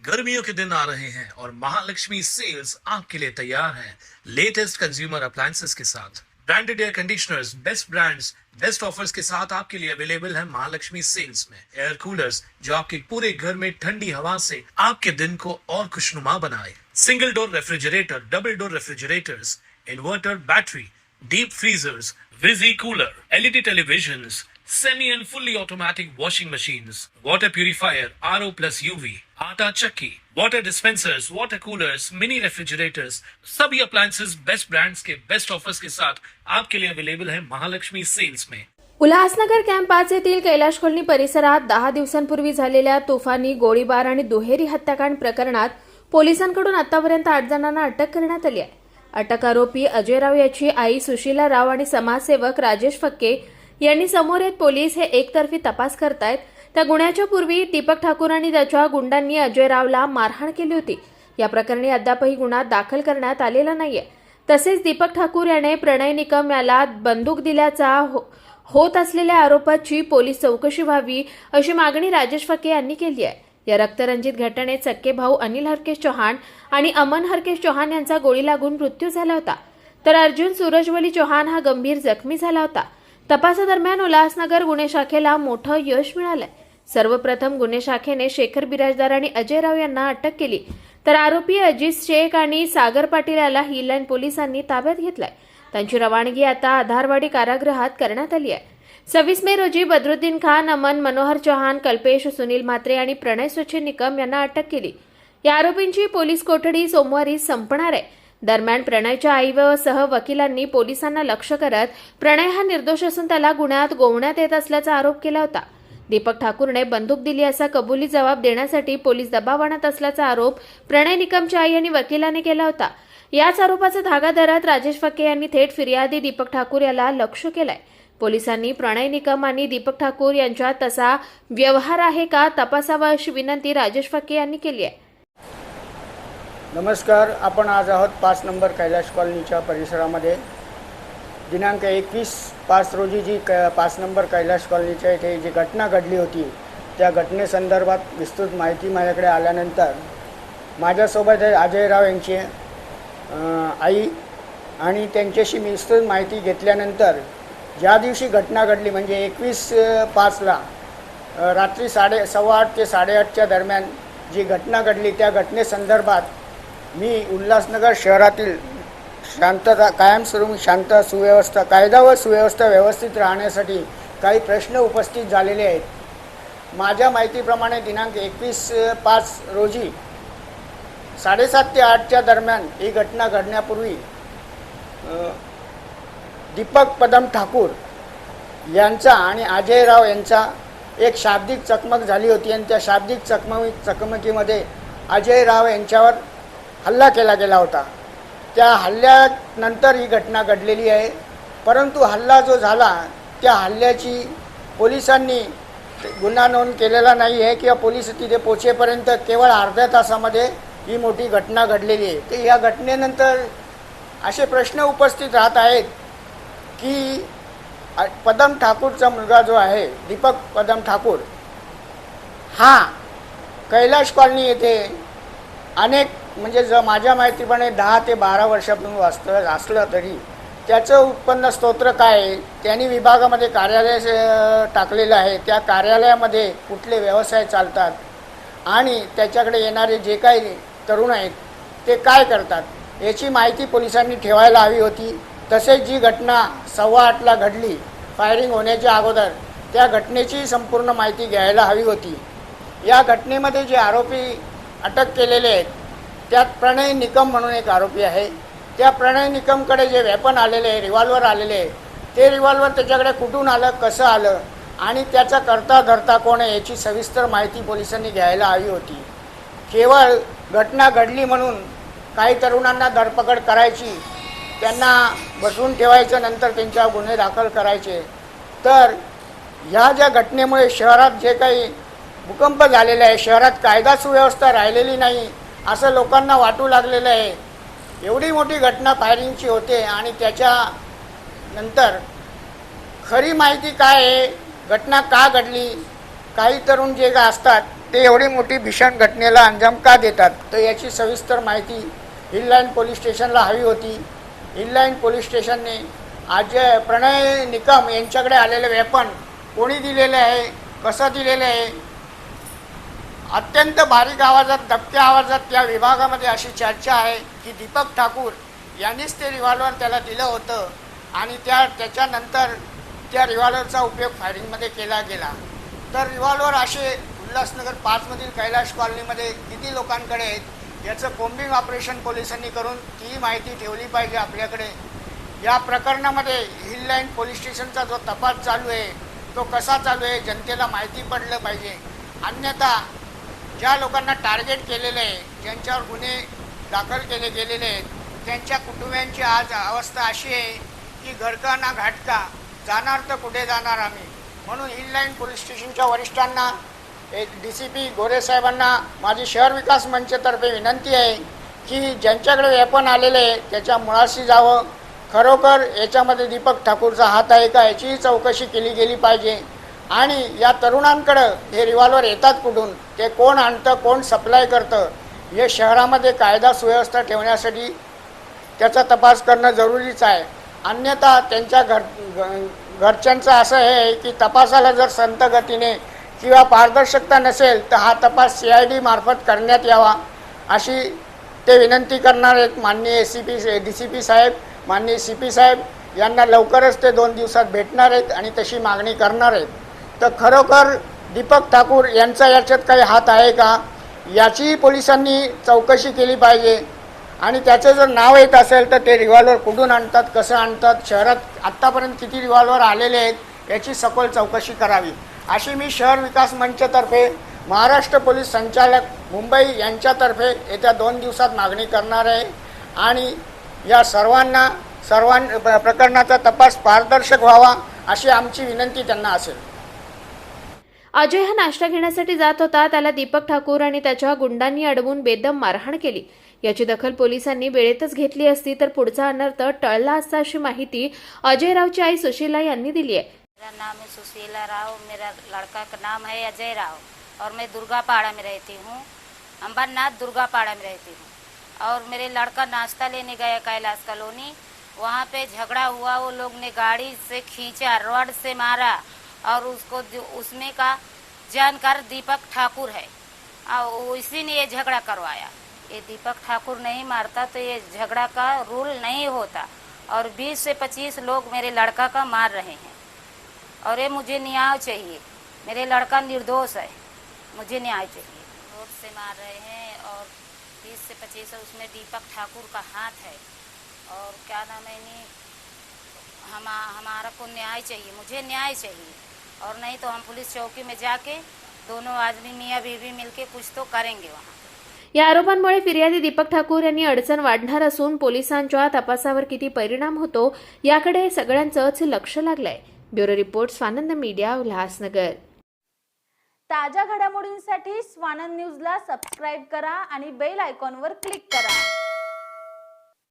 गर्मियों के दिन आ रहे हैं और महालक्ष्मी सेल्स आपके लिए तैयार है लेटेस्ट कंज्यूमर अप्लायंसेस के साथ। Branded air conditioners, best brands, best offers के साथ आपके लिए अवेलेबल है महालक्ष्मी सेल्स में। एयर कूलर्स जो आपके पूरे घर में ठंडी हवा से आपके दिन को और खुशनुमा बनाए। Single door refrigerator, double door refrigerators, inverter battery, deep freezers, विजी cooler, LED televisions, semi and fully automatic washing machines, water purifier, RO plus UV, आटा चक्की, water dispensers, water coolers, mini refrigerators, सभी appliances बेस्ट ब्रांड्स के best offers के साथ आपके लिए available है Mahalaxmi sales में। Ulhasnagar camp 5 येथील कैलाश कॉलनी परिसरात 10 दिवसांपूर्वी झालेल्या तुफानी गोळीबार आणि दुहेरी हत्याकांड प्रकरणात पोलिसांकडून आतापर्यंत 8 जणांना अटक करण्यात आली आहे। अटक आरोपी अजय राव याची आई सुशीला राव आणि समाजसेवक राजेश फक्के यांनी समोर येत पोलीस हे एकतर्फी तपास करतायत। त्या गुन्ह्याच्या पूर्वी दीपक ठाकूर आणि त्याच्या गुंडांनी अजय रावला मारहाण केली होती। या प्रकरणी अद्यापही गुन्हा दाखल करण्यात आलेला नाहीये। तसेच दीपक ठाकूर याने प्रणय निकम याला बंदूक दिल्याचा होत असलेल्या आरोपाची पोलीस चौकशी व्हावी अशी मागणी राजेश फक्के यांनी केली आहे। या रक्तरंजित घटनेत सक्के भाऊ अनिल हरकेश चौहान आणि अमन हरकेश चौहान यांचा गोळी लागून मृत्यू झाला होता, तर अर्जुन सूरजवली चौहान हा गंभीर जखमी झाला होता। तपासादरम्यान उल्हासनगर गुन्हे शाखेला मोठं यश मिळालंय। सर्वप्रथम गुन्हे शाखेने शेखर बिराजदार आणि अजय राव यांना अटक केली, तर आरोपी अजित शेख आणि सागर पाटील याला हिललाईन पोलिसांनी ताब्यात घेतलाय। त्यांची रवानगी आता आधारवाडी कारागृहात करण्यात आली आहे। 26 मे रोजी बदरुद्दीन खान, अमन, मनोहर चौहान, कल्पेश, सुनील म्हात्रे आणि प्रणय सचिन निकम यांना अटक केली। या आरोपींची पोलीस कोठडी सोमवारी संपणार आहे। दरम्यान प्रणयच्या आई व सह वकिलांनी पोलिसांना लक्ष करत प्रणय हा निर्दोष असून त्याला गुन्ह्यात गोवण्यात येत असल्याचा आरोप केला होता। दीपक ठाकूरने बंदूक दिली असा कबुली जबाब देण्यासाठी पोलीस दबाव आणत असल्याचा आरोप प्रणय निकमच्या आई आणि वकिलाने केला होता। याच आरोपाचा धागा धरत राजेश फक्के यांनी थेट फिर्यादी दीपक ठाकूर याला लक्ष्य केलाय। पोलिसांनी प्रणय निकम आणि दीपक ठाकूर यांच्यात तसा व्यवहार आहे का तपासावा अशी विनंती राजेश फक्के यांनी केली आहे। नमस्कार, आपण आज आहोत 5 नंबर कैलाश कॉलनीच्या परिसरामध्ये। दिनांक 21/5 रोजी जी 5 नंबर कैलाश कॉलनीच्या इथे जी घटना घडली होती, त्या घटनेसंदर्भात विस्तृत माहिती माझ्याकडे आल्यानंतर माझ्यासोबत अजय राव यांची आई आणि त्यांच्याशी मी विस्तृत माहिती घेतल्यानंतर ज्या दिवशी घटना घडली म्हणजे 21/5ला रात्री 8:15 ते 8:30च्या दरम्यान जी घटना घडली, त्या घटनेसंदर्भात मी उल्हासनगर शहरातील शांतता कायमस्वरूपी सुव्यवस्था, कायदा व सुव्यवस्था व्यवस्थित राहण्यासाठी काही प्रश्न उपस्थित झालेले आहेत। माझ्या माहितीप्रमाणे दिनांक 21/5 रोजी 7:30 ते 8च्या दरम्यान ही घटना घडण्यापूर्वी दीपक पदम ठाकूर यांचा आणि अजय राव यांचा एक शाब्दिक चकमक झाली होती आणि त्या शाब्दिक चकमकीमध्ये अजय राव यांच्यावर हल्ला केला गेला होता। त्या हल्ल्यानंतर ही घटना घडलेली आहे, परंतु हल्ला जो झाला त्या हल्ल्याची पोलिसांनी गुन्हा नोंद केलेला नाही आहे किंवा पोलीस तिथे पोहोचेपर्यंत केवळ अर्ध्या तासामध्ये ही मोठी घटना घडलेली आहे। तर या घटनेनंतर असे प्रश्न उपस्थित राहत आहेत की पदम ठाकूरचा मुलगा जो आहे दीपक पदम ठाकूर हा कैलाश कॉलनी येथे अनेक म्हणजे माझ्या माहितीप्रमाणे 10 ते 12 वर्षापूर्वी असलं तरी त्याचं उत्पन्न स्तोत्र काय आहे, त्यांनी विभागामध्ये कार्यालय टाकलेलं आहे। त्या कार्यालयामध्ये कुठले व्यवसाय चालतात आणि त्याच्याकडे येणारे जे काही तरुण आहेत ते काय करतात याची माहिती पोलिसांनी ठेवायला हवी होती। तसेच जी घटना 8:15ला घडली फायरिंग होण्याच्या अगोदर, त्या घटनेची संपूर्ण माहिती घ्यायला हवी होती। या घटनेमध्ये जे आरोपी अटक केलेले आहेत त्यात प्रणय निकम म्हणून एक आरोपी आहे। त्या प्रणय निकमकडे जे वेपन आलेले आहे, रिव्हॉल्वर आलेले आहे, ते रिव्हॉल्वर त्याच्याकडे कुठून आलं, कसं आलं आणि त्याचा करता धरता कोण आहे याची सविस्तर माहिती पोलिसांनी घ्यायला हवी होती। केवळ घटना घडली म्हणून काही तरुणांना धरपकड करायची, त्यांना बसवून ठेवायचं, नंतर त्यांच्यावर गुन्हे दाखल करायचे, तर ह्या ज्या घटनेमुळे शहरात जे काही भूकंप झालेला आहे, शहरात कायदा सुव्यवस्था राहिलेली नाही असं लोकांना वाटू लागलेलं आहे। एवढी मोठी घटना फायरिंगची होते आणि त्याच्यानंतर खरी माहिती काय आहे, घटना का घडली, काही तरुण जे असतात ते एवढी मोठी भीषण घटनेला अंजाम का देतात? तर याची सविस्तर माहिती हिल लाईन पोलीस स्टेशनला हवी होती. हिल लाईन पोलीस स्टेशनने अजय प्रणय निकम यांच्याकडे आलेले वेपन कोणी दिलेले आहे, कसं दिलेलं आहे, अत्यंत बारीक आवाजात, दबक्या आवाजात त्या विभागामध्ये अशी चर्चा आहे की दीपक ठाकूर यांनीच ते रिव्हॉल्वर त्याला दिलं होतं आणि त्याच्यानंतर त्या रिव्हॉल्वरचा उपयोग फायरिंगमध्ये केला गेला. तर रिव्हॉल्वर असे उल्हासनगर 5मधील कैलाश कॉलनीमध्ये किती लोकांकडे आहेत याचं कोम्बिंग ऑपरेशन पोलिसांनी करून ती माहिती ठेवली पाहिजे आपल्याकडे. या प्रकरणामध्ये हिल लाईन पोलीस स्टेशनचा जो तपास चालू आहे तो कसा चालू आहे जनतेला माहिती पडलं पाहिजे. अन्यथा ज्या लोकांना टार्गेट केलेलं आहे, ज्यांच्यावर गुन्हे दाखल केले गेलेले आहेत, त्यांच्या कुटुंबियांची आज अवस्था अशी आहे की घरका ना घाटका, जाणार तर कुठे जाणार आम्ही. म्हणून हिल लाईन पोलीस स्टेशनच्या वरिष्ठांना, DCP गोरे साहेबांना माझी शहर विकास मंचतर्फे विनंती आहे की ज्यांच्याकडे वेपन आलेले आहे त्याच्या मुळाशी जावं. खरोखर याच्यामध्ये दीपक ठाकूरचा हात आहे का याचीही चौकशी केली गेली पाहिजे. आणि या तरुणांकडं हे रिव्हॉल्वर येतात कुठून, ते कोण आणतं, कोण सप्लाय करतं, हे शहरामध्ये कायदा सुव्यवस्था ठेवण्यासाठी त्याचा तपास करणं जरुरीच आहे. अन्यथा त्यांच्या घरच्यांचं असं आहे की तपासाला जर संत गतीने किंवा पारदर्शकता नसेल तर हा तपास CID मार्फत करण्यात यावा अशी ते विनंती करणार आहेत. माननीय DCP साहेब, माननीय CP साहेब यांना लवकरच ते 2 दिवसात भेटणार आहेत आणि तशी मागणी करणार आहेत. तर खरोखर दीपक ठाकूर यांचा याच्यात काही हात आहे का याचीही पोलिसांनी चौकशी केली पाहिजे. आणि त्याचं जर नाव येत असेल तर ते रिव्हॉल्वर कुठून आणतात, कसं आणतात, शहरात आत्तापर्यंत किती रिव्हॉल्वर आलेले आहेत याची सखोल चौकशी करावी अशी मी शहर विकास मंचतर्फे महाराष्ट्र पोलीस संचालक मुंबई यांच्यातर्फे येत्या 2 दिवसात मागणी करणार आहे. आणि या सर्वांना प्रकरणाचा तपास पारदर्शक व्हावा अशी आमची विनंती त्यांना असेल. अजय हा नाश्ता घेण्यासाठी जात होता. त्याला दीपक ठाकूर आणि त्याच्या गुंडांनी अडवून बेदम मारहाण केली. याची दखल पोलिसांनी वेळेतच घेतली असती तर पुढचा अनर्थ टळला असता अशी माहिती अजय रावची आई सुशीला यांनी दिली आहे. मेरा नाम है सुशीला राव, मेरा लड़का का नाम है अजय राव और मैं दुर्गापाड़ा में रहती हूँ, अंबरनाथ दुर्गापाड़ा में रहती हूँ. और मेरे लड़का नाश्ता लेने गया कैलाश कॉलोनी, वहाँ पे झगड़ा हुआ, वो लोग ने गाड़ी से खींचा, रॉड से मारा और उसको उसमें का जानकार दीपक ठाकुर है और इसी ने ये झगड़ा करवाया. ये दीपक ठाकुर नहीं मारता तो ये झगड़ा का रूल नहीं होता और 20 से 25 लोग मेरे लड़का का मार रहे हैं और ये मुझे न्याय चाहिए. मेरे लड़का निर्दोष है, मुझे न्याय चाहिए. रोड से मार रहे हैं और 20 से 25 उसमें दीपक ठाकुर का हाथ है और क्या नाम है नहीं, हमारा को न्याय चाहिए, मुझे न्याय चाहिए. और नहीं तो हम पुलिस चौकी में जाके दोनों आदमी मियाँ बीवी मिलके कुछ तो करेंगे वहाँ. या आरोपांमुळे फिर्यादी दीपक ठाकूर यांनी अडचण वाढणार असून पोलिसांच्या तपासावर किती परिणाम होतो याकडे सगळ्यांचंच लक्ष लागलंय. Bureau report, Swanand media, Ulhasnagar. ताज्या घडामोडींसाठी स्वानंद न्यूजला सबस्क्राईब करा आणि बेल आयकॉनवर क्लिक करा.